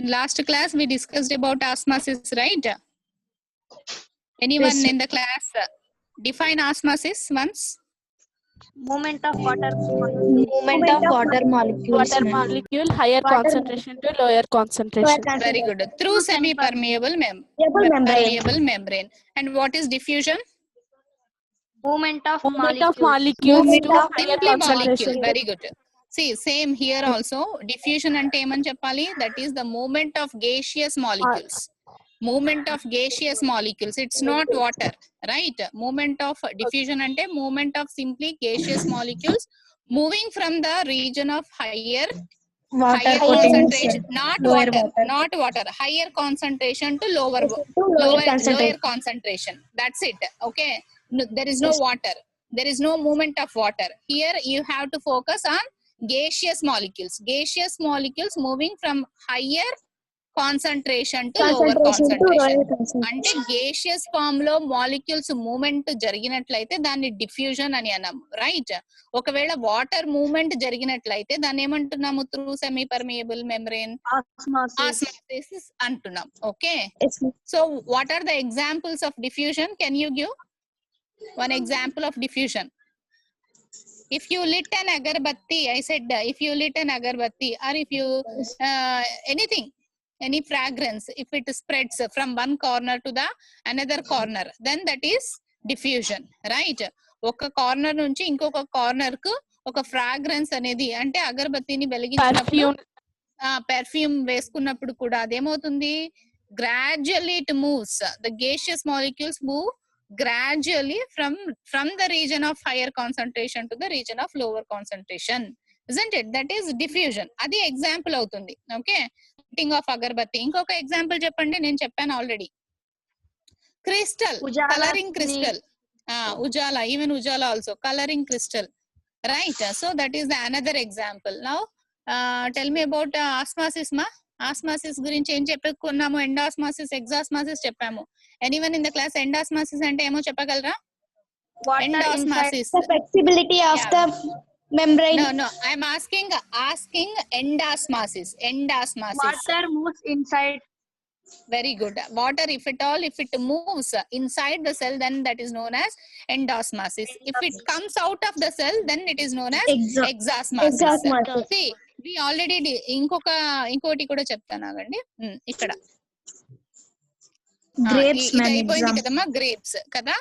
In last class, we discussed about osmosis, right? Anyone Yes, in the class define osmosis once? Movement of water. movement of water molecules. Water ma'am. molecule, higher Water concentration to lower concentration. Very good. Through semi-permeable membrane. permeable membrane. And what is diffusion? Movement of Movement of molecules. molecules Movement to of higher Simply concentration. molecule. Very good. See, same here also. Diffusion ante eman cheppali? That is the movement of gaseous molecules. Movement of gaseous molecules. It's not water, right? Movement of diffusion ante movement of simply gaseous molecules moving from the region of higher Water concentration, potential. not Lower water, water. not water, higher concentration to lower Lower concentration. lower concentration. That's it. Okay. No, there is no water. There is no movement of water. Here you have to focus on gaseous molecules. Gaseous molecules moving from higher concentration to lower concentration. అంటే gaseous form లో molecules movement జరిగినట్లయితే దాన్ని diffusion అని అన్నాము, right? ఒకవేళ water movement జరిగినట్లయితే దాన్ని ఏమంటున్నాము? Through semi permeable membrane osmosis అంటున్నాం. Okay, so what are the examples of diffusion? Can you give one example of diffusion? If you lit an agarbatti, I said if you lit an agarbatti, or if you anything, any fragrance, if it spreads from one corner to the another corner, then that is diffusion, right? ఒక corner నుంచి ఇంకొక corner కు ఒక fragrance అనేది, అంటే అగరబత్తిని వెలిగించినప్పుడు perfume వేసుకున్నప్పుడు కూడా అదేమవుతుంది? Gradually it moves, the gaseous molecules move gradually from the region of higher concentration to the region of lower concentration, isn't it? That is diffusion. అది ఎగ్జాంపుల్ అవుతుంది. Okay, hitting of agarbatti. ఇంకొక example చెప్పండి. నేను చెప్పాను already. Crystal, colouring crystal. Ujala, even Ujala also colouring crystal, right? So that is the another example. Now tell me about osmosis. మా osmosis గురించి ఏం చెప్పుకున్నాము? ఎండాస్మాసిస్, ఎగ్జాస్మాసిస్ చెప్పాము. ఎనీవన్ ఇన్ ద క్లాస్ ఎండాస్మాసిస్ అంటే ఏమో చెప్పగలరా? ఎండాస్మాసిస్, The flexibility of the membrane. no, I am asking endosmosis. Water moves inside. Very good. Water, if at all, if it moves inside the cell, then that is known as endosmosis. If it comes out of the cell, then it is known as exosmosis. Exosmosis. See, we already ఇంకోటి కూడా చెప్తాను, ఆగండి. ఇక్కడ Grapes, ఇది ma'am, అయిపోయింది exam. కదమ్మా, grapes కదా.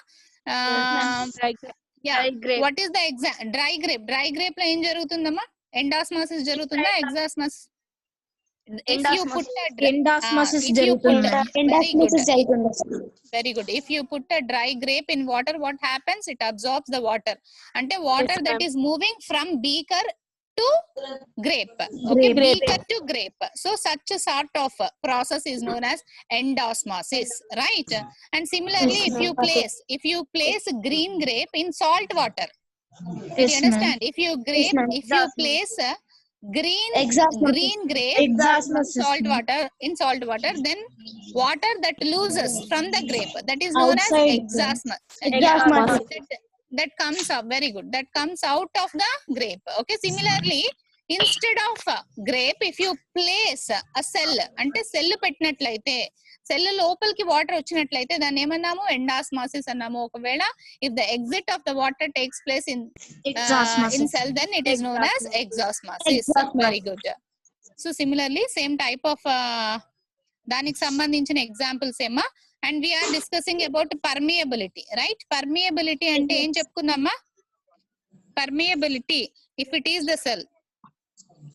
What is the exam? Dry grape. Dry grape లో ఏం జరుగుతుందమ్మా? ఎండాస్మాసిస్ జరుగుతుందా, ఎగ్జాస్మాసిస్? Endosmosis జరుగుతుంది. Endosmosis జరుగుతుంది. Very good. If you put a dry grape in water, what happens? It absorbs the water. అంటే water that is moving from beaker to grape. Okay, beaker to grape. So such a sort of process is known as endosmosis, right? And similarly, if you place green grape in salt water, do you understand? If you place green grape in salt water, then water that loses from the grape, that is known as exosmosis. That comes up, very good, that comes out of the grape. Okay, similarly, instead of grape, if you place a cell, ante cell pettinatlaite, cell lopalki water వచ్చినట్లయితే దాన్ని ఏమన్నాము? ఎండాస్మాసిస్ అన్నాము. ఒకవేళ if the exit of the water takes place in cell, then it is known as exosmosis. Very good. So similarly, same type of దానికి సంబంధించిన examples ఏమా. And we are discussing about permeability, right? Permeability అంటే ఏం చెప్పుకుందామా? Permeability, if it is the cell,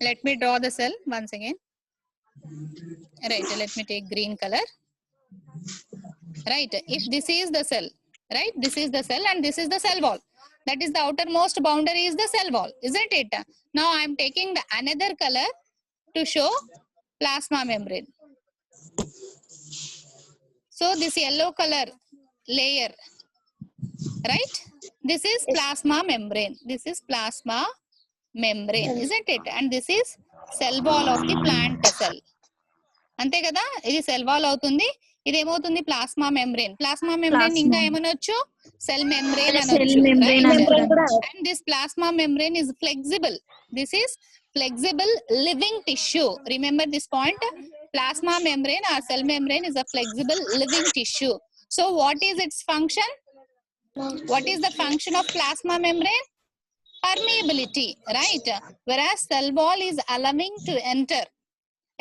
let me draw the cell once again. Right, let me take green color. Right, if this is the cell, right, this is the cell and this is the cell wall, that is the outermost boundary is the cell wall, isn't it? Now I am taking the another color to show plasma membrane. So this yellow color layer, right, this is plasma membrane. This is plasma membrane, isn't it? And this is cell wall of the plant cell. అంతే కదా, ఇది cell wall అవుతుంది, ఇది ఏమవుతుంది? Plasma membrane. Plasma membrane ఇంకా ఏమనొచ్చు? Cell membrane అనొచ్చు. And this plasma membrane is flexible. This is flexible living tissue. Remember this point. plasma membrane or cell membrane is a flexible living tissue. So what is its function? What is the function of plasma membrane? Permeability, right? Whereas cell wall is allowing to enter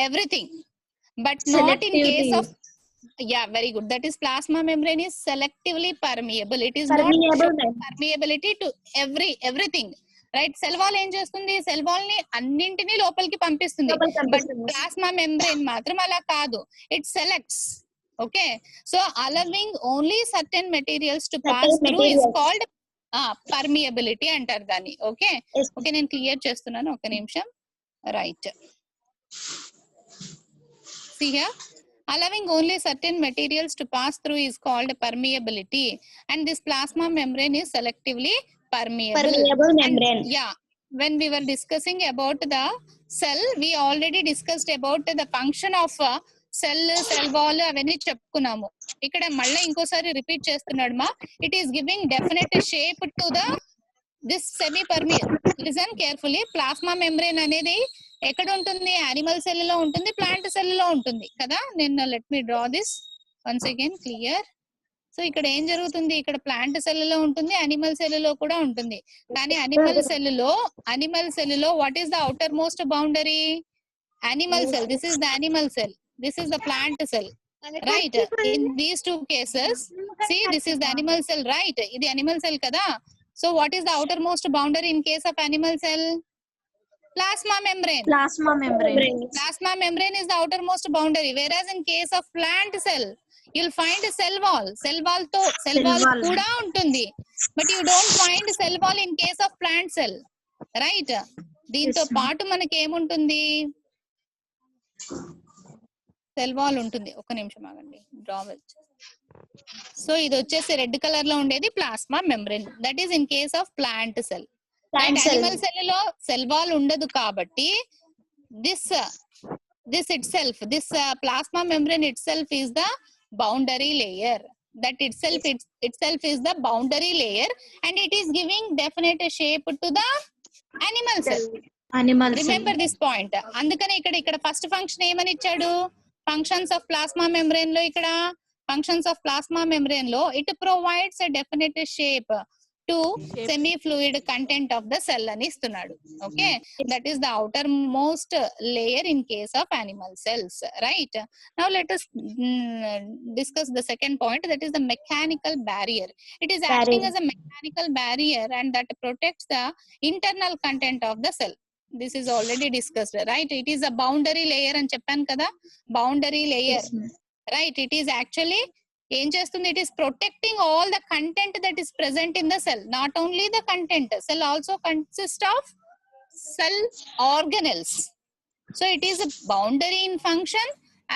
everything, but not in case of, yeah, very good. That is plasma membrane is selectively permeable. It is not showing permeability to everything, right? Cell wall ఏం చేస్తుంది? Cell wall ని అన్నింటినీ లోపలికి పంపిస్తుంది, but plasma membrane మాత్రం అలా కాదు. It selects. Okay, so allowing only certain materials to pass through is called permeability అంటారు దాన్ని. ఓకే ఓకే, నేను క్లియర్ చేస్తున్నాను, ఒక నిమిషం. Right, see here, allowing only certain materials to pass through is called permeability, and this plasma membrane is selectively permeable membrane. And, yeah, when we were discussing about the cell, we already discussed about the function of cell wall avani cheppukunnamo. ikkada malla inkosari repeat chestunnadu ma. It is giving definite shape to the this semi permeable. Listen carefully, plasma membrane అనేది ఎక్కడ ఉంటుంది? Animal cell లో ఉంటుంది, plant cell లో ఉంటుంది కదా. నేను let me draw this once again clear. So ఇక్కడ ఏం జరుగుతుంది? ఇక్కడ ప్లాంట్ సెల్ లో ఉంటుంది, అనిమల్ సెల్ లో కూడా ఉంటుంది. కానీ అనిమల్ సెల్ లో what is the outer most boundary? animal cell. This is the animal cell, this is the plant cell, right? In these two cases, see, this is the animal cell, right? Idi animal cell kada. So what is the outermost boundary in case of animal cell? Plasma membrane. Plasma membrane is the outermost boundary, whereas in case of plant cell, you'll find a cell wall. Cell wall kuda untundi, but you don't find cell wall in case of plant cell, right? దీంతో పాటు మనకి ఏముంటుంది? Cell wall ఉంటుంది. ఒక నిమిషం ఆగండి, draw Welch. So ఇది వచ్చేసి రెడ్ కలర్ లో ఉండేది plasma membrane. That is in case of plant cell. Animal cell లో సెల్ వాల్ ఉండదు కాబట్టి this itself, this plasma membrane itself is the boundary layer. That itself is the boundary layer, and it is giving definite shape to the animal cell. Remember this point. అందుకనే ఇక్కడ first function ఏమని ఇచ్చాడు? Functions of plasma membrane లో, ఇక్కడ functions of plasma membrane లో it provides a definite shape to semi fluid content of the cell అని ఇస్తున్నాడు. Okay, that is the outer most layer in case of animal cells, right? Now let us discuss the second point, that is the mechanical barrier. It is acting as a mechanical barrier and that protects the internal content of the cell. This is already discussed, right? It is a boundary layer అని చెప్పాను కదా, boundary layer, right? It is actually ఏం చేస్తుంది? It is protecting all the content that is present in the cell. Not only the content, cell also consists of cell organelles. So it is a boundary in function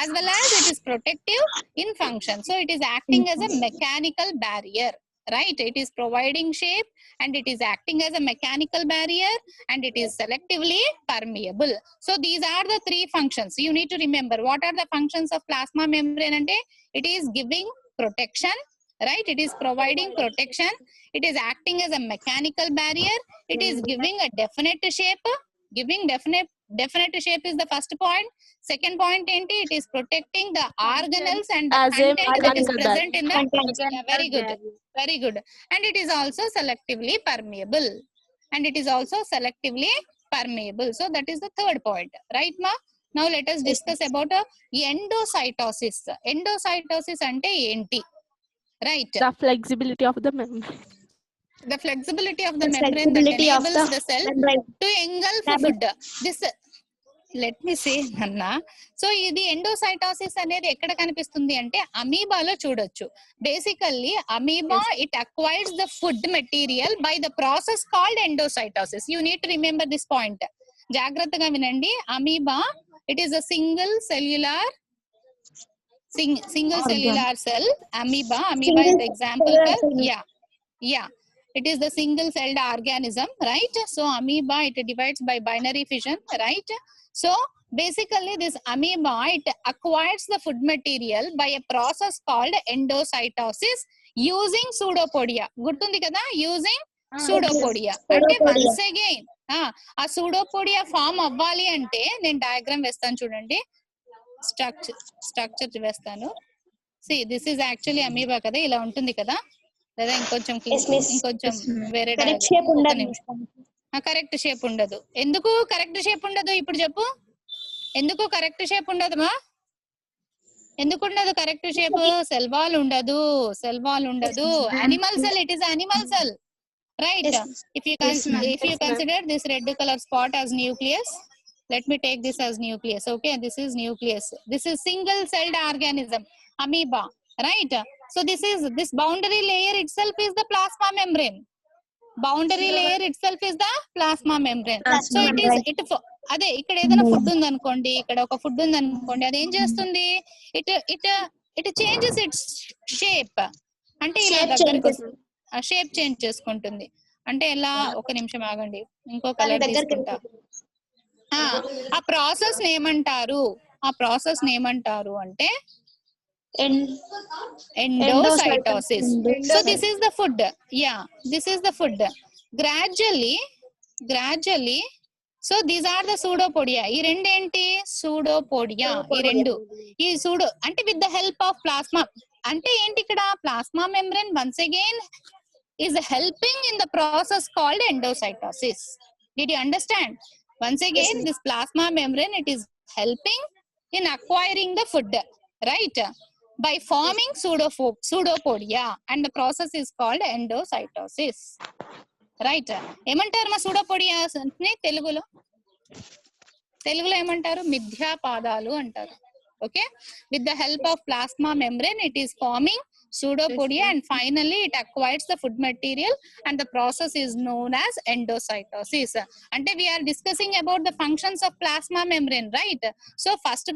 as well as it is protective in function. So it is acting as a mechanical barrier, right? It is providing shape and it is acting as a mechanical barrier and it is selectively permeable. So these are the three functions. You need to remember what are the functions of plasma membrane. Ante it is giving protection, right? It is providing protection, it is acting as a mechanical barrier, it is giving a definite shape. Giving definite shape is the first point. Second point enti, it is protecting the organelles and the content that is present in the content. Very good. And it is also selectively permeable, so that is the third point, right ma? Now let us discuss about endocytosis. Endocytosis ante enti, right? The flexibility of the membrane. The flexibility of the membrane that enables the cell to engulf food. This, let me say Nanna. So ఇది endocytosis అనేది ఎక్కడ కనిపిస్తుంది అంటే అమీబాలో చూడొచ్చు. Basically amoeba it acquires the food material by the process called endocytosis. You need to remember this point. జాగ్రత్తగా వినండి. Amoeba it is a single cellular cell. Amoeba is the example. Yeah, it is the single celled organism, right? So amoeba, it divides by binary fission, right? So basically this amoeba, it acquires the food material by a process called endocytosis using pseudopodia. Gurtundi kada, using pseudopodia. అంటే once again ఆ pseudopodia form అవ్వాలి అంటే నేను diagram వేస్తాను చూడండి. Structure వేస్తాను. See, this is actually amoeba కదా, ఇలా ఉంటుంది కదా, లేదా ఇంకొంచెం వేరే కరెక్ట్ షేప్ ఉండదు. కరెక్ట్ షేప్ ఉండదు. ఎందుకు కరెక్ట్ షేప్ ఉండదు ఇప్పుడు చెప్పు, ఎందుకు కరెక్ట్ షేప్ ఉండదు మా? ఎందుకు ఉండదు కరెక్ట్ షేప్? సెల్ వాల్ ఉండదు, సెల్ వాల్ ఉండదు. Animal cell, it is animal cell, right? If you consider this red colour spot as nucleus, let me take this as nucleus. Okay, this is nucleus. This is single celled organism, amoeba, right? So this boundary layer itself is the plasma membrane. Boundary layer itself is the plasma membrane. So it అదే ఇక్కడ ఏదైనా food ఉంది అనుకోండి, ఇక్కడ ఒక food ఉంది అనుకోండి, అది ఏం చేస్తుంది? It changes it's shape. అంటే ఇలా దగ్గరికి షేప్ చేంజ్ చేసుకుంటుంది. అంటే ఎలా? ఒక నిమిషం ఆగండి, ఇంకో కలర్ తీసుకుంటా. ఆ ప్రాసెస్ ఏమంటారు? ఆ ప్రాసెస్ ఏమంటారు అంటే endocytosis. So this is the food. This is the food. Gradually so these are the pseudopodia. ఈ రెండు ఏంటి? సూడోపోడియా. ఈ సూడో అంటే with the help of plasma. అంటే ఏంటి ఇక్కడ? Plasma membrane once again is helping in the process called endocytosis. Did you understand? Once again, this plasma membrane, it is helping in acquiring the food, right? By forming pseudopodia, and the process is called endocytosis, right? ఏమంటారు మా pseudopodia ని తెలుగులో ఏమంటారు? మిథ్యాపాదాలు అంటారు. Okay, with the help of plasma membrane, it is forming pseudopodia, and finally it acquires the food material, and the process is known as endocytosis. And we are discussing about the functions of plasma membrane, right? So first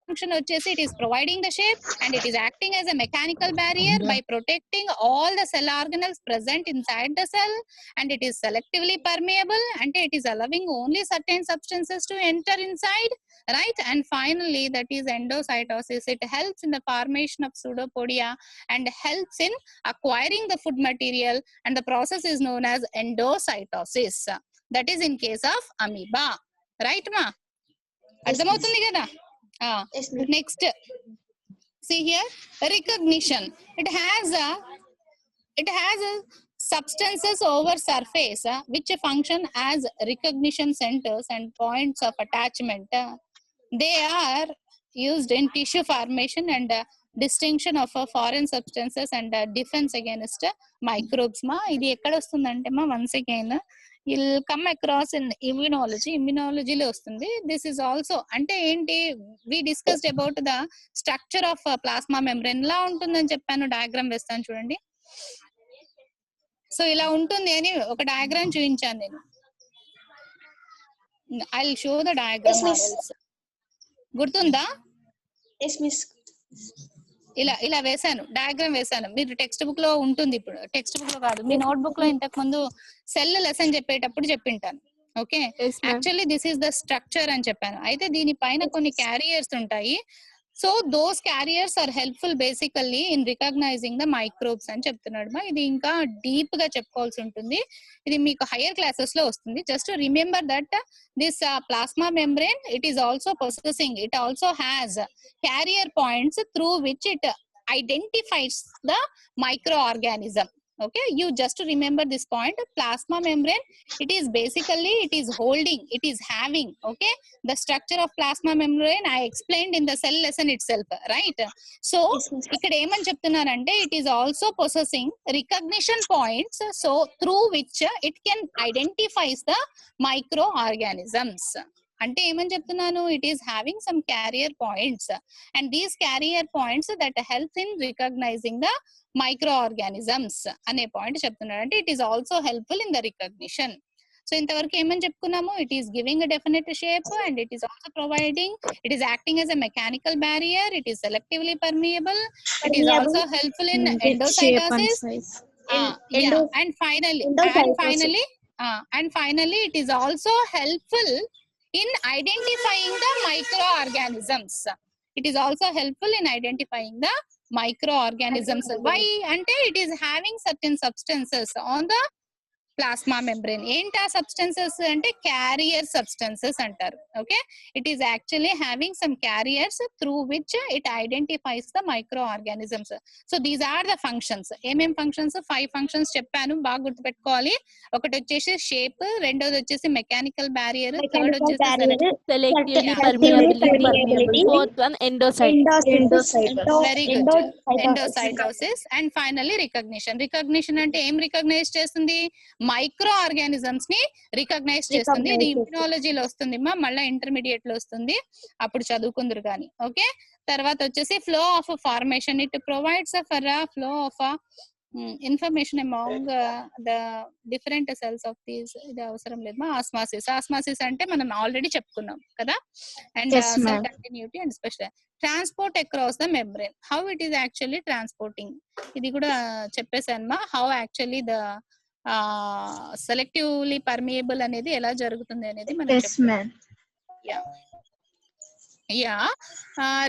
function వచ్చేసి it is providing the shape, and it is acting as a mechanical barrier by protecting all the cell organelles present inside the cell, and it is selectively permeable, and it is allowing only certain substances to enter inside, right? And finally that is endocytosis. It helps in the formation of pseudopodia and helps in acquiring the food material, and the process is known as endocytosis. That is in case of amoeba, right ma? అర్థమవుతుంది కదా? Next, see here, recognition. It has a substances over surface which function as recognition centers and points of attachment. They are used in tissue formation and distinction of foreign substances and defense against microbes. Ma ఇది ఎక్కడ వస్తుందంటే మా once again you'll come across in immunology లో వస్తుంది. This is also అంటే ఏంటి? we discussed about the structure of plasma membrane. ఇలా ఉంటుందని చెప్పాను. డయాగ్రామ్ వేస్తాను చూడండి. సో ఇలా ఉంటుంది అని ఒక డయాగ్రామ్ చూపించాను నేను. I'll show the diagram. గుర్తుందా? ఇలా వేసాను, డయాగ్రామ్ వేసాను. మీరు టెక్స్ట్ బుక్ లో ఉంటుంది. ఇప్పుడు టెక్స్ట్ బుక్ లో కాదు, మీ నోట్ బుక్ లో ఇంతకు ముందు సెల్ లెసన్ చెప్పేటప్పుడు చెప్పింటాను. Okay, actually this is the structure అని చెప్పాను. అయితే దీనిపైన కొన్ని క్యారియర్స్ ఉంటాయి. So those carriers are helpful basically in recognising the microbes అని చెప్తున్నాడు. ఇది ఇంకా డీప్ గా చెప్పుకోవాల్సి ఉంటుంది. ఇది మీకు హైయర్ క్లాసెస్ లో వస్తుంది. Just remember that this plasma membrane, it is also possessing, it also has carrier points through which it identifies the microorganism. Okay, you just remember this point. Plasma membrane, it is basically, it is holding, it is having, okay, the structure of plasma membrane I explained in the cell lesson itself, right? So ikkada em cheptunnarante, it is also possessing recognition points, so through which it can identifies the microorganisms. అంటే ఏమని చెప్తున్నాను? It is having some carrier points, and these carrier points that helps in recognising the microorganisms అనే point చెప్తున్నాడు. అంటే it is also helpful in the recognition. So ఇంతవరకు ఏమని చెప్పుకున్నాము? It is giving a definite shape, and it is also providing, it is acting as a mechanical barrier, it is selectively permeable, it is also helpful in endocytosis, and finally it is also helpful in identifying the microorganisms. It is also helpful in identifying the microorganisms. Why? Ante it is having certain substances on the plasma membrane. ఏంటి ఆ substances అంటే carrier substances అంటారు. Okay, it is actually having some carriers through which it identifies the microorganisms. So these are the functions. ఏమేం functions? 5 functions చెప్పాను, బాగా గుర్తుపెట్టుకోవాలి. ఒకటి వచ్చేసి షేప్, రెండోది వచ్చేసి మెకానికల్ బ్యారియర్, థర్డ్ వచ్చేసి Selectively permeability. Fourth one endocytosis. Very good, endocytosis. And finally recognition. Recognition అంటే ఏం రికగ్నైజ్ చేస్తుంది? మైక్రో ఆర్గానిజమ్స్ ని రికగ్నైజ్ చేస్తుంది. ఇది ఇమ్యూనాలజీలో వస్తుంది, మళ్ళీ ఇంటర్మీడియట్ లో వస్తుంది, అప్పుడు చదువుకుందరు కానీ. ఓకే, తర్వాత వచ్చేసి flow of formation. It provides for flow of information among the different cells of these. ఇది అవసరం లేదు మా. ఆస్మాసిస్. ఆస్మాసిస్ అంటే మనం ఆల్రెడీ చెప్పుకున్నాం కదా. And cell continuity and special transport across the membrane. How it is actually transporting, ఇది కూడా చెప్పేసాను మా. How actually the selectively permeable అనేది ఎలా జరుగుతుంది అనేది మనం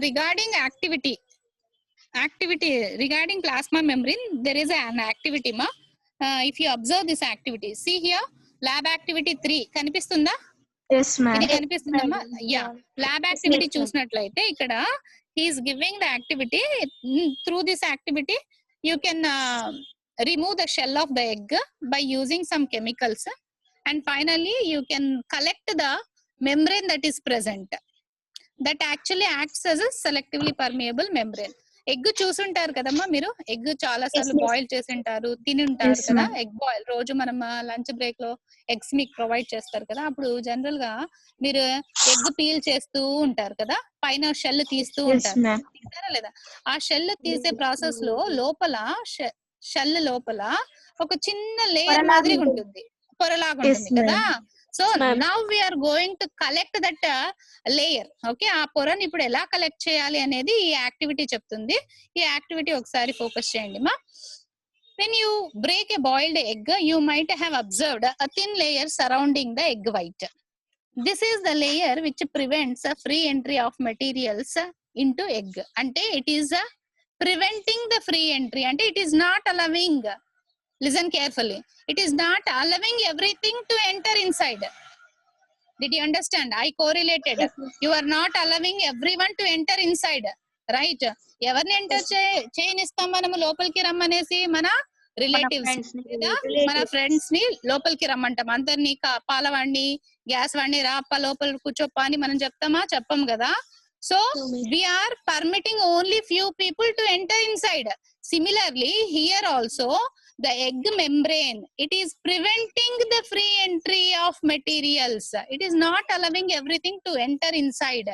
regarding activity regarding plasma membrane, there is an activity ma. If you observe this activity, see here, lab activity 3 కనిపిస్తుందా? Yes ma'am. ఇది కనిపిస్తుందమ్మా. యా, ల్యాబ్ యాక్టివిటీ చూసినట్లయితే ఇక్కడ he is giving the activity. Through this activity you can remove the shell of the egg by using some chemicals, and finally you can collect the membrane that is present, that actually acts as a selectively permeable membrane. Egg చూసుంటారు కదమ్మా మీరు. Egg చాలా సార్లు boil చేసి ఉంటారు, తిని ఉంటారు కదా. ఎగ్ బాయిల్ రోజు మనం లంచ్ బ్రేక్ లో ఎగ్స్ మీకు ప్రొవైడ్ చేస్తారు కదా. అప్పుడు జనరల్ గా మీరు ఎగ్ పీల్ చేస్తూ ఉంటారు కదా, పైన షెల్ తీస్తూ ఉంటారు, తీసారా లేదా? ఆ షెల్ తీసే ప్రాసెస్ లో లోపల షెల్ లోపల ఒక చిన్న లేయర్ మాదిరిగా ఉంటుంది, పొరలాగా ఉంటుంది కదా. So now we are going to collect that layer. Okay, ఆ పొరని ఇప్పుడు ఎలా కలెక్ట్ చేయాలి అనేది ఈ యాక్టివిటీ చెప్తుంది. ఈ యాక్టివిటీ ఒకసారి ఫోకస్ చేయండి మా. When you break a boiled egg, you might have observed a thin layer surrounding the egg white. This is the layer which prevents a free entry of materials into egg. Ante it is preventing the free entry, ante it is not allowing. Listen carefully. It is not allowing everything to enter inside. Did you understand? I correlated. You are not allowing everyone to enter inside. Right? ఎవరిని enter చేయనిస్తాం మనము లోపలికి రమ్మనేసి? మన relatives లేదా మన friends ని లోపలికి రమ్మంటాం. అందరినీ పాల వాడిని, గ్యాస్ వాడిని, రాప్ప లోపల కూర్చోప్ప అని మనం చెప్తామా? చెప్పం కదా. So we are permitting only few people to enter inside. Similarly, here also the egg membrane, it is preventing the free entry of materials. It is not allowing everything to enter inside.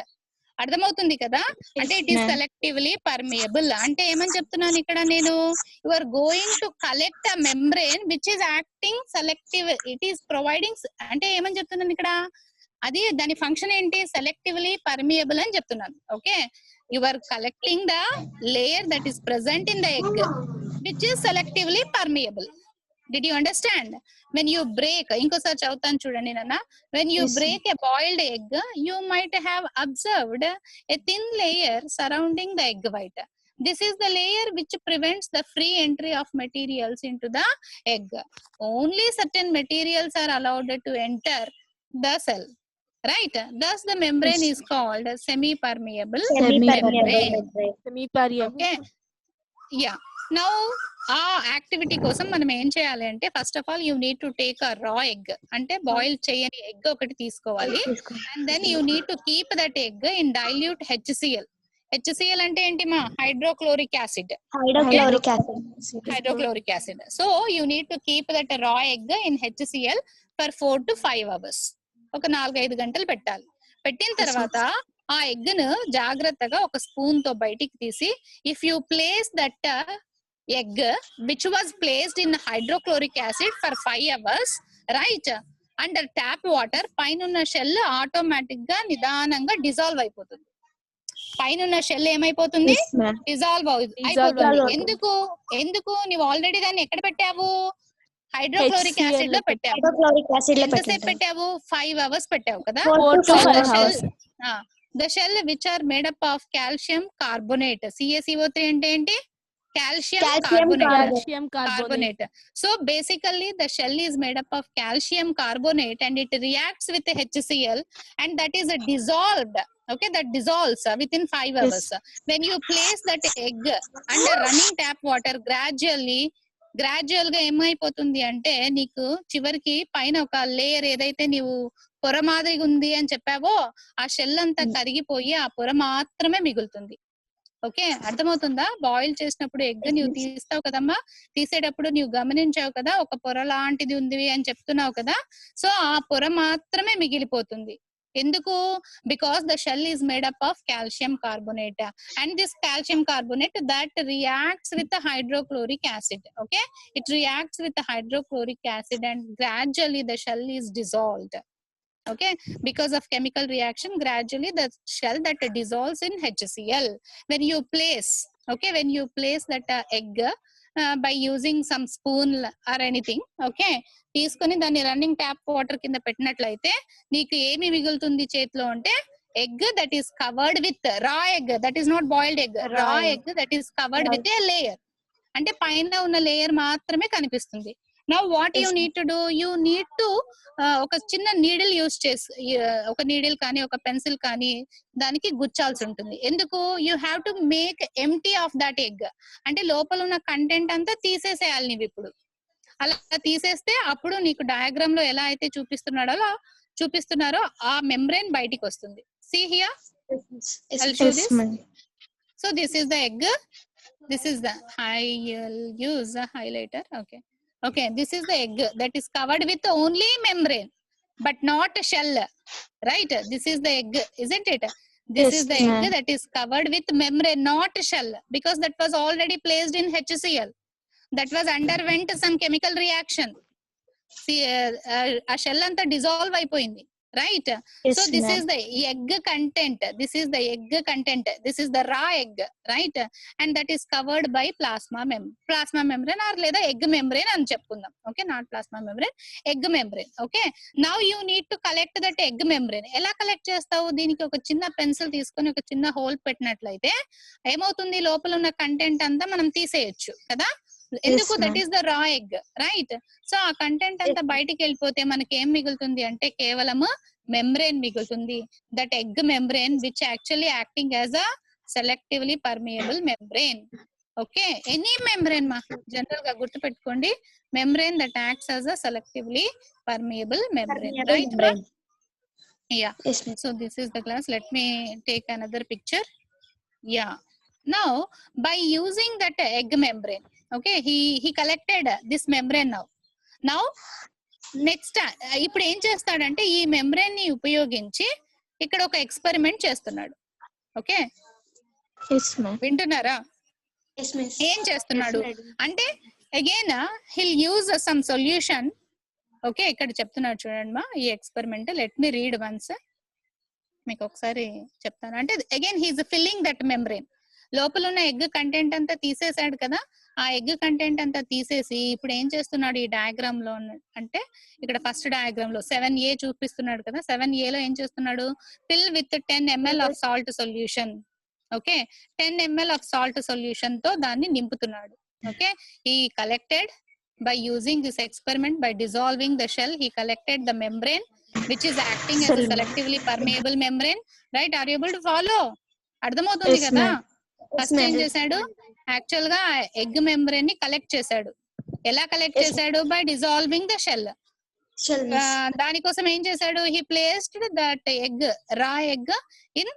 అర్థమవుతుంది కదా. అంటే it is selectively permeable. అంటే ఏమని చెప్తున్నాను ఇక్కడ నేను? You are going to collect a membrane which is acting selective. It is providing, అంటే ఏమని చెప్తున్నాను ఇక్కడ? అది దాని ఫంక్షన్ ఏంటి? సెలెక్టివ్లీ పర్మియబుల్ అని చెప్తున్నాను. Okay, you are collecting the layer that is present in the egg which is selectively permeable. Did you understand? When you break, inkosar chautan chudandi nana, when you break a boiled egg, you might have observed a thin layer surrounding the egg white. This is the layer which prevents the free entry of materials into the egg. Only certain materials are allowed to enter the cell, right? Thus the membrane is called semi-permeable membrane. Okay, yeah. Now ఆ activity కోసం మనం ఏం చేయాలి అంటే, first of all you need to take a raw egg, అంటే boil చేయని egg ఒకటి తీసుకోవాలి. And then you need to keep that egg in dilute HCl. HCl అంటే ఏంటి మా? Hydrochloric acid. Hydrochloric acid. So you need to keep that raw egg in HCl for 4 to 5 hours. ఒక 4-5 గంటలు పెట్టాలి. పెట్టిన తర్వాత ఆ ఎగ్ ను జాగ్రత్తగా ఒక స్పూన్ తో బయటికి తీసి, if you place that egg which was placed in hydrochloric acid for 5 hours, right, under tap water, పైనున్న షెల్ ఆటోమేటిక్ గా నిదానంగా డిజాల్వ్ అయిపోతుంది. పైనున్న షెల్ ఏమైపోతుంది? డిజాల్వ్ అయిపోతుంది. ఎందుకు నువ్వు ఆల్రెడీ దాన్ని ఎక్కడ పెట్టావు? హైడ్రోక్లోరిక్ యాసిడ్ లో పెట్టావు. ఎంతసేపు పెట్టావు? 5 hours పెట్టావు కదా. The shell which are made up of calcium carbonate, CaCO3 అంటే ఏంటి? Calcium Calcium carbonate. Calcium carbonate. So basically the shell is made up of calcium carbonate and it reacts with the HCl and that is dissolved. Okay, that dissolves within 5 hours. When you place that egg under running tap water, gradual గా ఏమైపోతుంది అంటే నీకు చివరికి పైన ఒక layer ఏదైతే నీవు పొర మాదిరిగా ఉంది అని చెప్పావో ఆ షెల్ అంతా కరిగిపోయి ఆ పొర మాత్రమే మిగులుతుంది. ఓకే, అర్థమవుతుందా? బాయిల్ చేసినప్పుడు ఎగ్ నువ్వు తీస్తావు కదమ్మా, తీసేటప్పుడు నువ్వు గమనించావు కదా ఒక పొర లాంటిది ఉంది అని చెప్తున్నావు కదా. సో ఆ పొర మాత్రమే మిగిలిపోతుంది. ఎందుకు? Because the shell is made up of calcium carbonate and this calcium carbonate that reacts with hydrochloric acid. Okay, it reacts with hydrochloric acid and gradually the shell is dissolved. Okay, because of chemical reaction, gradually the shell that dissolves in HCl. When you place that egg by using some spoon or anything, okay, తీసుకొని దాన్ని running tap water కింద పెట్టినట్లయితే నీకు ఏమి మిగులుతుంది చేతిలో అంటే egg that is covered with raw egg, that is not boiled egg, raw egg that is covered with a layer. అంటే పైన ఉన్న లేయర్ మాత్రమే కనిపిస్తుంది. Now what you need to do, you need to ఒక చిన్న నీడిల్ యూస్ చేసి ఒక needle కానీ ఒక పెన్సిల్ కానీ దానికి గుచ్చాల్సి ఉంటుంది. ఎందుకు? You have to make empty of that egg. అంటే లోపల ఉన్న కంటెంట్ అంతా తీసేసేయాలి నీవు. ఇప్పుడు అలా తీసేస్తే అప్పుడు నీకు డయాగ్రామ్ లో ఎలా అయితే చూపిస్తున్నారో ఆ మెంబ్రేన్ బయటికి వస్తుంది. See here, I'll show this. So this is the egg. This is the I'll use a highlighter. Okay, this is the egg that is covered with only membrane but not a shell, right? This is the egg, isn't it? This is the egg that is covered with membrane, not shell, because that was already placed in HCl. That was underwent some chemical reaction. See, a shell anta dissolve అయిపోయింది, right? So this is the egg content. This is the egg content. This is the raw egg, right? And that is covered by plasma membrane or లేదా egg membrane అని చెప్పుకుందాం. Okay, not plasma membrane, egg membrane. Okay, now you need to collect that egg membrane. ఎలా collect చేస్తావు? దీనికి ఒక చిన్న pencil తీసుకొని ఒక చిన్న హోల్ పెట్టినట్లయితే ఏమవుతుంది? లోపల ఉన్న కంటెంట్ అంతా మనం తీసేయొచ్చు కదా. ఎందుకు? That is the raw egg, right? So ఆ కంటెంట్ అంతా బయటికి వెళ్ళిపోతే మనకి ఏం మిగులుతుంది అంటే కేవలం membrane మిగులుతుంది. That egg membrane which actually acting as a selectively permeable membrane. Okay, any membrane మా జనరల్ గా గుర్తు పెట్టుకోండి, membrane that acts as a selectively permeable membrane, right? Yeah. So this is the class. Let me take another picture. Yeah, now by using that egg membrane, okay, he collected this membrane. Now next ఇప్పుడు ఏం చేస్తాడంటే ఈ membrane ని ఉపయోగించి ఇక్కడ ఒక experiment చేస్తున్నాడు. Okay, వింటున్నారా? ఏం చేస్తున్నాడు అంటే again he'll use some solution. Okay, ఇక్కడ చెప్తున్నాడు చూడండి మా ఈ experiment. Let me read once, మీకు ఒకసారి చెప్తాను. అంటే again he's filling that membrane. లోపల ఉన్న ఎగ్ కంటెంట్ అంతా తీసేసాడు కదా, ఆ ఎగ్ కంటెంట్ అంతా తీసేసి ఇప్పుడు ఏం చేస్తున్నాడు ఈ డయాగ్రామ్ లో అంటే ఇక్కడ ఫస్ట్ డయాగ్రామ్ లో 7A చూపిస్తున్నాడు కదా. 7A లో ఏం చేస్తున్నాడు? Fill with 10 ml of salt solution. Okay, 10 ml of salt solution తో దాన్ని నింపుతున్నాడు. Okay, he collected by using this experiment, by dissolving the shell, he collected the membrane which is acting as a selectively permeable membrane, right? Are you able to follow? అర్థమవుతుంది కదా. First ఏం చేశాడు? Actual గా egg membrane ని collect చేశాడు. ఎలా collect చేశాడు? By dissolving the shell. దానికోసం ఏం చేశాడు? He placed that egg, raw egg, in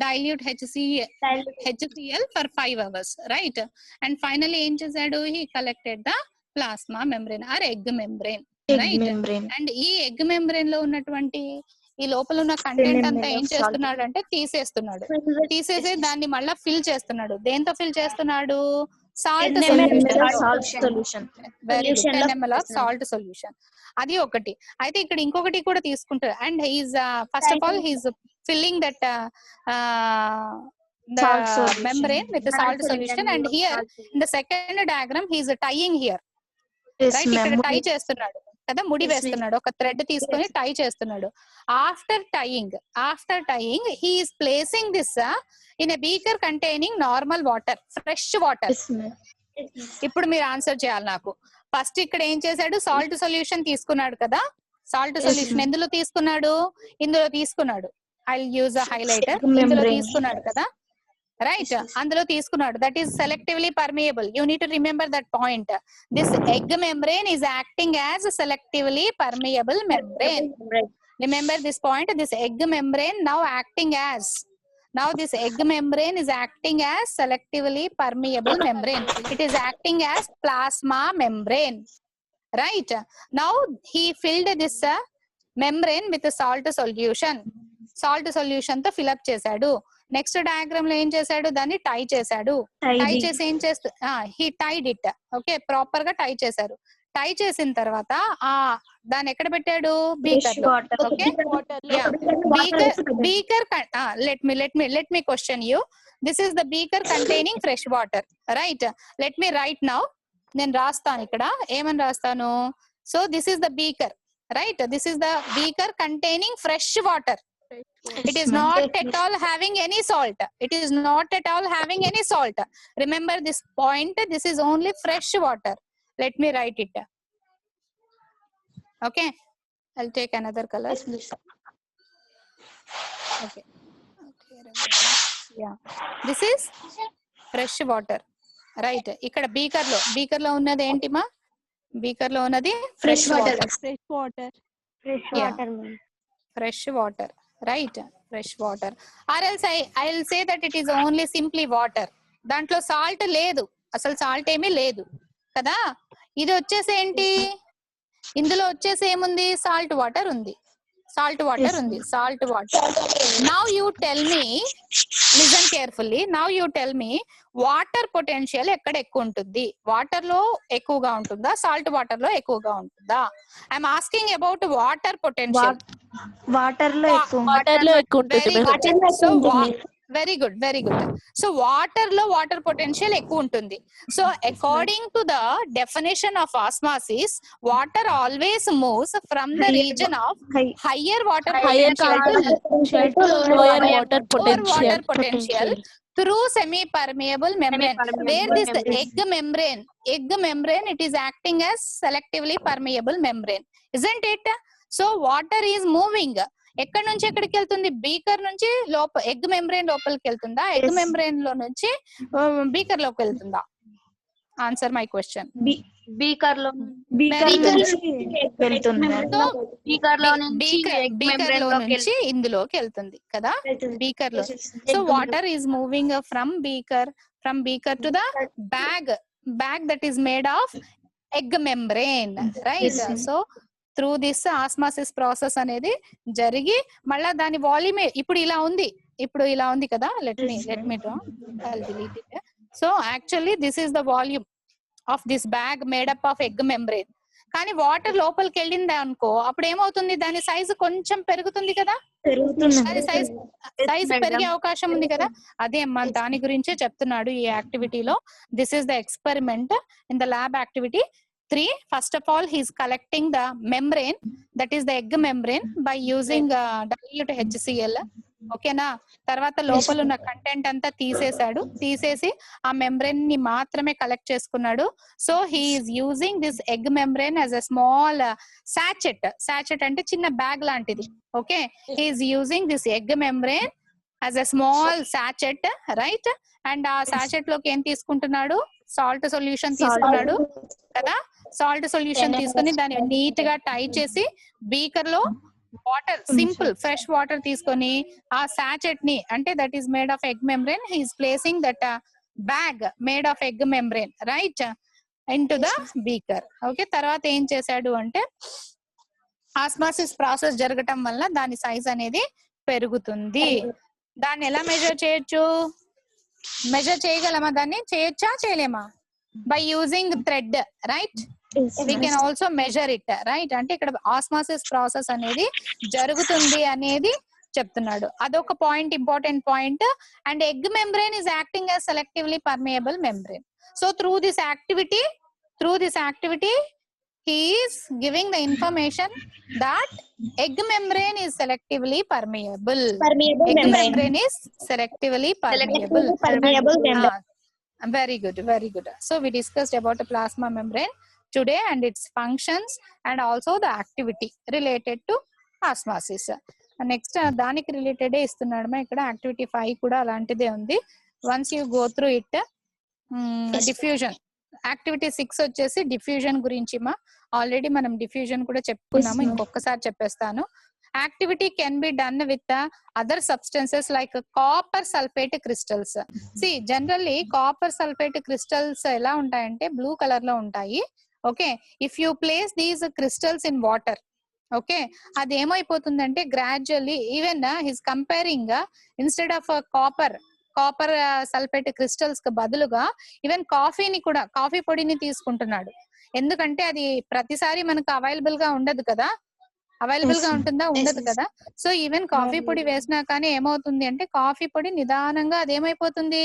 dilute HCl for 5 hours, right? And finally ఏం చేశాడు? he collected the plasma membrane or egg membrane, right? And ఈ ఎగ్ membrane లో ఉన్నటువంటి ఈ లోపల ఉన్న కంటెంట్ అంతా ఏం చేస్తున్నాడు అంటే తీసేస్తున్నాడు. తీసేసి దాన్ని మళ్ళా ఫిల్ చేస్తున్నాడు. దేంతో ఫిల్ చేస్తున్నాడు? Salt solution. Very good, 10 ml of salt solution. అది ఒకటి. అయితే ఇక్కడ ఇంకొకటి కూడా తీసుకుంటాడు. And he's first of all he's filling that the membrane with the salt solution, and here in the second diagram he is tying here, right? ఇక్కడ టై చేస్తున్నాడు కదా, ముడి వేస్తున్నాడు. ఒక థ్రెడ్ తీసుకొని టై చేస్తున్నాడు. After tying he is placing this in a beaker containing normal water, fresh water. ఇప్పుడు మీరు ఆన్సర్ చేయాలి నాకు. ఫస్ట్ ఇక్కడ ఏం చేశాడు, సాల్ట్ సొల్యూషన్ తీసుకున్నాడు కదా. సాల్ట్ సొల్యూషన్ ఎందులో తీసుకున్నాడు, ఇందులో తీసుకున్నాడు. I use a highlighter. ఇందులో తీసుకున్నాడు కదా, రైట్, అందులో తీసుకున్నాడు. That is selectively permeable. You need to remember that point. This egg membrane is acting as selectively permeable membrane. Remember this point. This egg membrane now acting as, now this egg membrane is acting as selectively permeable membrane. It is acting as plasma membrane, right? Now he filled this membrane with salt solution. Salt solution తో fill up చేశాడు. Next diagram లో ఏం చేశాడు, దాన్ని టై చేశాడు. టై చేసి ఏం చేస్తూ he tied it. Okay, proper గా టై చేశారు. టై చేసిన తర్వాత దాన్ని ఎక్కడ పెట్టాడు, బీకర్ లో. Okay, beaker let me question you. This is the beaker containing fresh water, right? Let me write now. నేను రాస్తాను ఇక్కడ, ఏమని రాస్తాను. So this is the beaker, right? This is the beaker containing fresh water. It is not at all having any salt. It is not at all having any salt. Remember this point. This is only fresh water. Let me write it. Okay, I'll take another color. Yes, please. Okay. Yeah, this is fresh water, right? ఇక్కడ beaker లో ఉన్నది ఏంటి మా, beaker లో ఉన్నది fresh water. Fresh water, right, fresh water. Or else I will say that it is only simply water. దాంట్లో salt లేదు, అసలు సాల్ట్ ఏమీ లేదు కదా. ఇది వచ్చేసి ఏంటి, ఇందులో వచ్చేసి ఏముంది, సాల్ట్ వాటర్ ఉంది. సాల్ట్ వాటర్ ఉంది, salt water. Now you tell me, listen carefully. Now you tell me, water potential ఎక్కడ ఎక్కువ ఉంటుంది, వాటర్ లో ఎక్కువగా ఉంటుందా, సాల్ట్ వాటర్ లో ఎక్కువగా ఉంటుందా? I'm asking about water potential. Water లో ఎక్కువ ఉంటుంది. Very good, very good. So water లో వాటర్ పొటెన్షియల్ ఎక్కువ ఉంటుంది. So according to the definition of osmosis, water always moves from the region of higher water potential through semi-permeable membrane, where this egg membrane, it is acting as selectively permeable membrane, isn't it? So water is moving. ఎక్కడి నుంచి ఎక్కడికి వెళ్తుంది, beaker నుంచి egg membrane లోపలికి వెళ్తుందా, egg membrane లో నుంచి beaker లోకి వెళ్తుందా? Answer my question. బీకర్ లో నుంచి ఇందులోకి వెళ్తుంది కదా, బీకర్ లో. So water is moving from beaker to the bag that is made of egg membrane, right? So through this osmosis process అనేది జరిగి మళ్ళా దాని వాల్యూమ్ ఇప్పుడు ఇలా ఉంది కదా. Let me draw, I'll delete it. So actually this is the volume of this bag made up of egg membrane. కానీ water లోపలికి వెళ్ళింది అనుకో, అప్పుడు ఏమవుతుంది, దాని సైజు కొంచెం పెరుగుతుంది కదా, దాని సైజ్ పెరిగే అవకాశం ఉంది కదా. అదే అమ్మా, దాని గురించే చెప్తున్నాడు ఈ యాక్టివిటీలో. This is the experiment in the lab activity 3. First of all, he is collecting the membrane, that is the egg membrane, by using dilute HCl. ఓకేనా? తర్వాత లోపల ఉన్న కంటెంట్ అంతా తీసేసి ఆ మెంబ్రెయిన్ ని మాత్రమే కలెక్ట్ చేసుకున్నాడు. So he is using this egg membrane as a small sachet అంటే చిన్న బ్యాగ్ లాంటిది. Okay, he is using this egg membrane as a small sachet, right? And ఆ సాచెట్ లోకి ఏం తీసుకుంటున్నాడు, సాల్ట్ సొల్యూషన్ తీసుకున్నాడు కదా. సాల్ట్ సొల్యూషన్ తీసుకుని దాన్ని నీట్ గా టై చేసి బీకర్ లో వాటర్, సింపుల్ ఫ్రెష్ వాటర్ తీసుకొని ఆ సాచెట్ ని, అంటే that is made of egg membrane, he is placing that bag made of egg membrane, right, in to the beaker. Okay, తర్వాత ఏం చేశాడు అంటే, ఆస్మాసిస్ ప్రాసెస్ జరగటం వల్ల దాని సైజ్ అనేది పెరుగుతుంది. దాన్ని ఎలా మెజర్ చేయొచ్చు, మెజర్ చేయగలమా, దాన్ని చేయొచ్చా చేయలేమా? By using thread, right? we can also measure it, right? అంటే ఇక్కడ ఆస్మాసిస్ ప్రాసెస్ అనేది జరుగుతుంది అనేది చెప్తున్నాడు. అదొక point, important point. And egg membrane is acting as selectively permeable membrane. So through this activity he is giving the information that egg membrane is selectively permeable. Egg membrane is selectively permeable. Very good, very good. So we discussed about the plasma membrane today and its functions and also the activity related to osmosis. Next దానికి related ఇస్తున్నాడమ్మా ఇక్కడ activity 5 కూడా అలాంటిదే ఉంది. Once you go through it. Diffusion activity 6 వచ్చేసి diffusion గురించి మా already మనం diffusion కూడా చెప్పుకున్నాము, ఇంకొకసారి చెప్పేస్తాను. Activity can be done with the other substances like copper sulfate crystals. See, generally copper sulfate crystals ఎలా ఉంటాయంటే బ్లూ కలర్ లో ఉంటాయి. Okay, if you place these crystals in water, okay, అది ఏమైపోతుందంటే gradually even his comparing instead of copper sulphate crystals కి బదులుగా even కాఫీని కూడా, కాఫీ పొడిని తీసుకుంటున్నాడు. ఎందుకంటే అది ప్రతిసారి మనకు అవైలబుల్ గా ఉండదు కదా, అవైలబుల్ గా ఉంటుందా, ఉండదు కదా. సో ఈవెన్ కాఫీ పొడి వేసినా కానీ ఏమవుతుంది అంటే కాఫీ పొడి నిదానంగా అదేమైపోతుంది,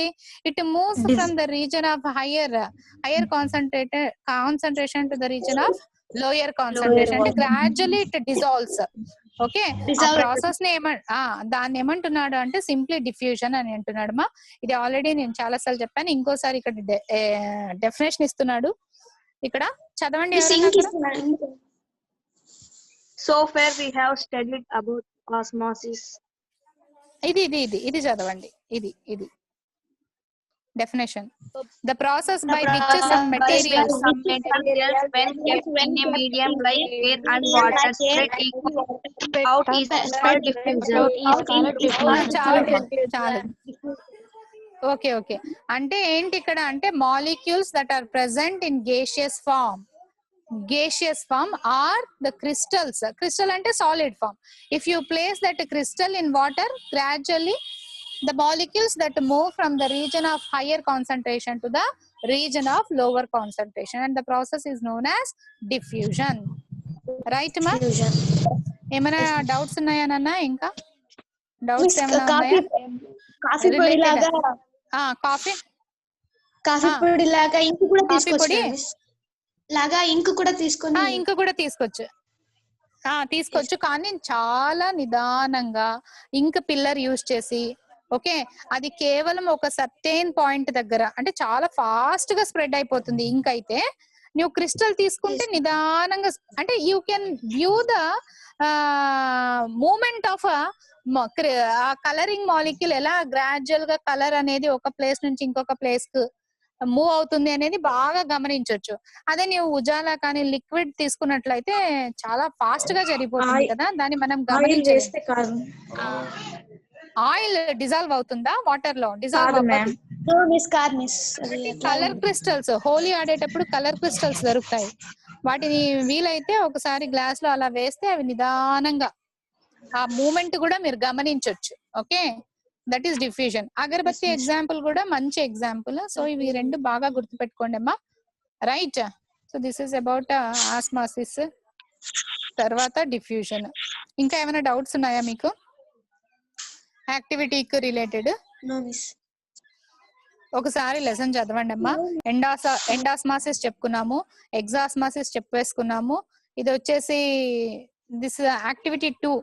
it moves from the region of higher concentration to the region of lower concentration, అంటే గ్రాడ్యువల్లీ ఇట్ డిజాల్వ్స్. ఓకే, ఆ ప్రాసెస్ ని దాన్ని ఏమంటున్నాడు అంటే సింప్లీ డిఫ్యూజన్ అని అంటున్నాడు మా. ఇది ఆల్రెడీ నేను చాలా సార్లు చెప్పాను, ఇంకోసారి ఇక్కడ డెఫినేషన్ ఇస్తున్నాడు. ఇక్కడ చదవండి. So far we have studied about osmosis. ఇది చదవండి. ఇది definition. The process by which some materials when kept in a medium like air and water spread equally out is called diffusion. Okay అంటే ఏంటి ఇక్కడ అంటే molecules that are present in gaseous form are the crystals. Crystal ante solid form. If you place that crystal in water, gradually the molecules that move from the region of higher concentration to the region of lower concentration, and the process is known as diffusion. Right ma? ఏమైనా doubts ఉన్నాయా నాన్న? ఇంకా doubts ఏమైనా ఉన్నాయా? Coffee పొడి లాగా coffee పొడి లాగా ఇంకు కూడా తీసుకోవచ్చు కానీ చాలా నిదానంగా ఇంక్ పిల్లర్ యూజ్ చేసి, ఓకే, అది కేవలం ఒక సర్టెన్ పాయింట్ దగ్గర అంటే చాలా ఫాస్ట్ గా స్ప్రెడ్ అయిపోతుంది. ఇంక్ అయితే నువ్వు క్రిస్టల్ తీసుకుంటే నిదానంగా అంటే you can view the moment of a colouring molecule ఎలా గ్రాడ్యువల్ గా కలర్ అనేది ఒక ప్లేస్ నుంచి ఇంకొక ప్లేస్ కు మూవ్ అవుతుంది అనేది బాగా గమనించవచ్చు. అదే నీవు ఉజాలా కానీ లిక్విడ్ తీసుకున్నట్లయితే చాలా ఫాస్ట్ గా జరిగిపోతుంది కదా, దాన్ని మనం గమనించాలి. ఆయిల్ డిజాల్వ్ అవుతుందా వాటర్ లో? డిజాల్వ్ కలర్ క్రిస్టల్స్ హోలీ ఆడేటప్పుడు కలర్ క్రిస్టల్స్ దొరుకుతాయి. వాటిని వీలైతే ఒకసారి గ్లాస్ లో అలా వేస్తే అవి నిదానంగా ఆ మూమెంట్ కూడా మీరు గమనించవచ్చు. Okay, that is diffusion. Agarbatti example కూడా మంచి ఎగ్జాంపుల్. సో ఇవి రెండు బాగా గుర్తుపెట్టుకోండి అమ్మా. Right, so this is about osmosis, తర్వాత డిఫ్యూజన్. ఇంకా ఏమైనా డౌట్స్ ఉన్నాయా మీకు యాక్టివిటీకి రిలేటెడ్? ఒకసారి లెసన్ చదవండి అమ్మా. ఎండాస్మాసిస్ చెప్పుకున్నాము, ఎగ్జాస్మాసిస్ చెప్పేసుకున్నాము. ఇది వచ్చేసి దిస్ యాక్టివిటీ 2.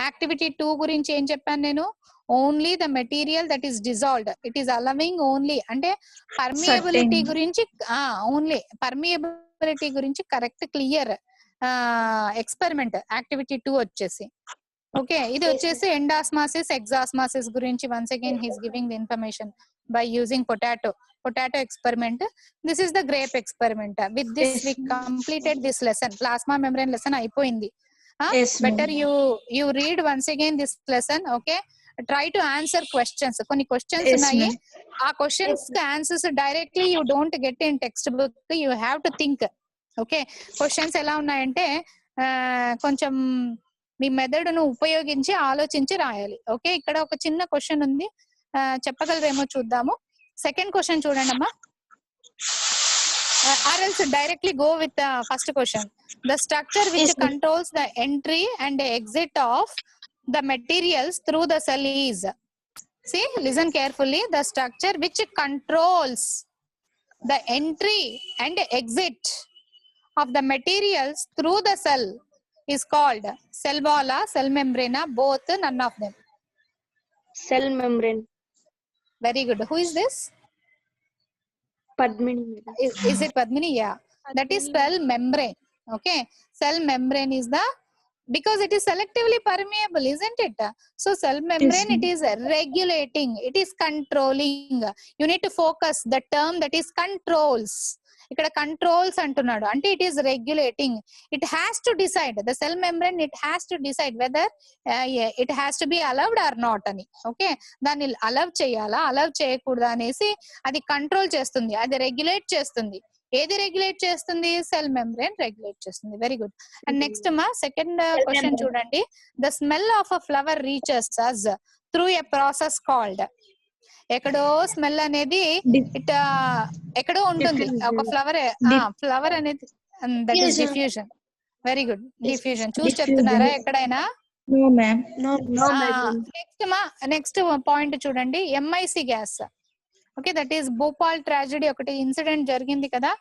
యాక్టివిటీ 2 గురించి ఏం చెప్పాను నేను? Only the material that is dissolved, it is allowing only అంటే పర్మియబిలిటీ గురించి, ఓన్లీ పర్మియబిలిటీ గురించి కరెక్ట్ క్లియర్ ఎక్స్పెరిమెంట్ యాక్టివిటీ 2 వచ్చేసి. ఓకే, ఇది వచ్చేసి ఎండాస్మాసిస్ ఎగ్జాస్మాసిస్ గురించి once again he's giving the information by using potato experiment. This is the grape experiment. With this we completed this lesson. Plasma membrane lesson అయిపోయింది. Better you read once again this lesson. Okay, try to answer questions. కొన్ని questions ఉన్నాయి, ఆ questions కి answers directly you don't get in textbook, you have to think. Okay, questions ఎలా ఉన్నాయంటే కొంచెం మీ మెథడ్ను ఉపయోగించి ఆలోచించి రాయాలి. ఓకే, ఇక్కడ ఒక చిన్న క్వశ్చన్ ఉంది, చెప్పగలరేమో చూద్దాము. సెకండ్ క్వశ్చన్ చూడండి అమ్మా. or else directly go with the first question. The structure which controls the entry and exit of the materials through the cell is, see, listen carefully, the structure which controls the entry and exit of the materials through the cell is called cell wall, cell membrane, both, none of them. Cell membrane. Very good. Who is this? Padmini. Is it Padmini? Yeah. That is cell membrane. Okay. Cell membrane is the, because it is selectively permeable, isn't it? So cell membrane, it is regulating, it is controlling. You need to focus the term that is controls. ఇక్కడ controls అంటున్నాడు అంటే it is regulating. It has to decide, the cell membrane it has to decide whether it has to be allowed or not అని. Okay, దాన్ని allow చేయాలా allow చేయకూడదా అనేసి అది control చేస్తుంది, అది రెగ్యులేట్ చేస్తుంది. ఏది రెగ్యులేట్ చేస్తుంది? సెల్ మెంబ్రెన్ రెగ్యులేట్ చేస్తుంది. Very good. అండ్ నెక్స్ట్ మా సెకండ్ క్వశ్చన్ చూడండి. The smell of a flower reaches us through a process called. ఎక్కడో స్మెల్ అనేది ఇట్ ఎక్కడో ఉంటుంది ఒక ఫ్లవర్ అనేది, that is diffusion. Very good, diffusion. చూసి చెప్తున్నారా ఎక్కడైనా? నెక్స్ట్ పాయింట్ చూడండి, MIC gas. Okay, that is Bhopal tragedy ఒకటి ఇన్సిడెంట్ జరిగింది కదా.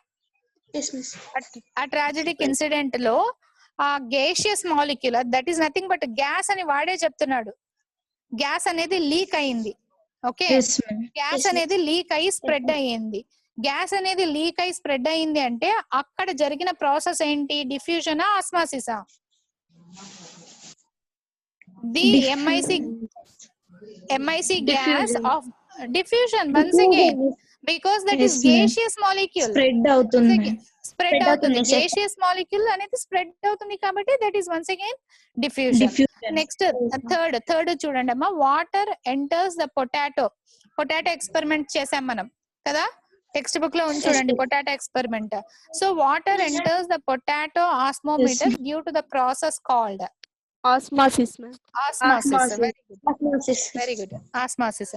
ఆ ట్రాజడిక్ ఇన్సిడెంట్ లో ఆ gaseous molecule, that is nothing but gas అని వాడే చెప్తున్నాడు. గ్యాస్ అనేది లీక్ అయింది. ఓకే, గ్యాస్ అనేది లీక్ అయ్యి స్ప్రెడ్ అయ్యింది. గ్యాస్ అనేది లీక్ అయ్యి స్ప్రెడ్ అయ్యింది అంటే అక్కడ జరిగిన ప్రాసెస్ ఏంటి? డిఫ్యూజనా, ఆస్మాసిసా? The MIC gas of diffusion once again, because that is gaseous molecule. Spread అవుతుంది. Gaseous molecule అనేది స్ప్రెడ్ అవుతుంది కాబట్టి that is once again diffusion. Next third చూడండి అమ్మా, water enters the potato experiment చేసాం మనం కదా, టెక్స్ట్ బుక్ లో ఉంది చూడండి, potato experiment. So water enters the potato osmometer due to the process called osmosis. Very good, osmosis.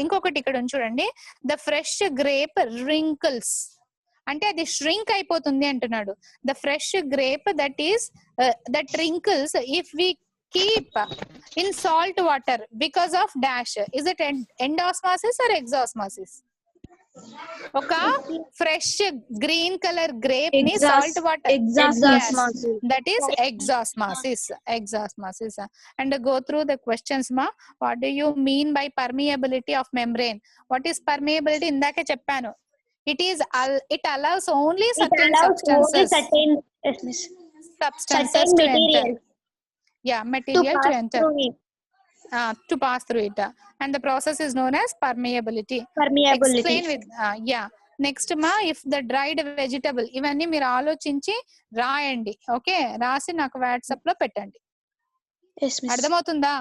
ఇంకొకటి ఇక్కడ చూడండి, ద ఫ్రెష్ గ్రేప్ రింకిల్స్ అంటే అది ష్రింక్ అయిపోతుంది అంటున్నాడు. The fresh grape that wrinkles if we keep in salt water because of dash. Is it endosmosis or exosmosis? ఒక fresh green colour grape ని salt water, that is exosmosis. And go through the questions మా. What do you mean by permeability of membrane? What is permeability? ఇందాకే చెప్పాను, it allows only certain substances to enter. Yeah, material to enter, to pass through it, and the process is known as permeability. Explain with next మా, if the dried vegetable. ఇవన్నీ మీరు ఆలోచించి రాయండి. Okay, రాసి నాకు WhatsApp లో పెట్టండి. అర్థమవుతుందా?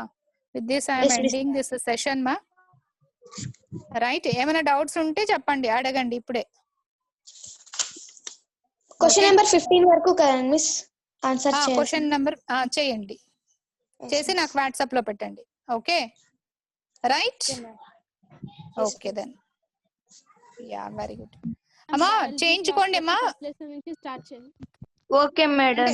With this I am ending this session మా. రైట్, ఏమైనా డౌట్స్ ఉంటే చెప్పండి, అడగండి ఇప్పుడే. క్వశ్చన్ నెంబర్ 15 వరకు కదా మిస్ ఆన్సర్ చేయండి. క్వశ్చన్ నెంబర్ చేయండి, చేసి నాకు వాట్సాప్ లో పెట్టండి. Okay, right. Okay then, yeah very good. అమ్మా చేయించుకోండి అమ్మా. Okay madam.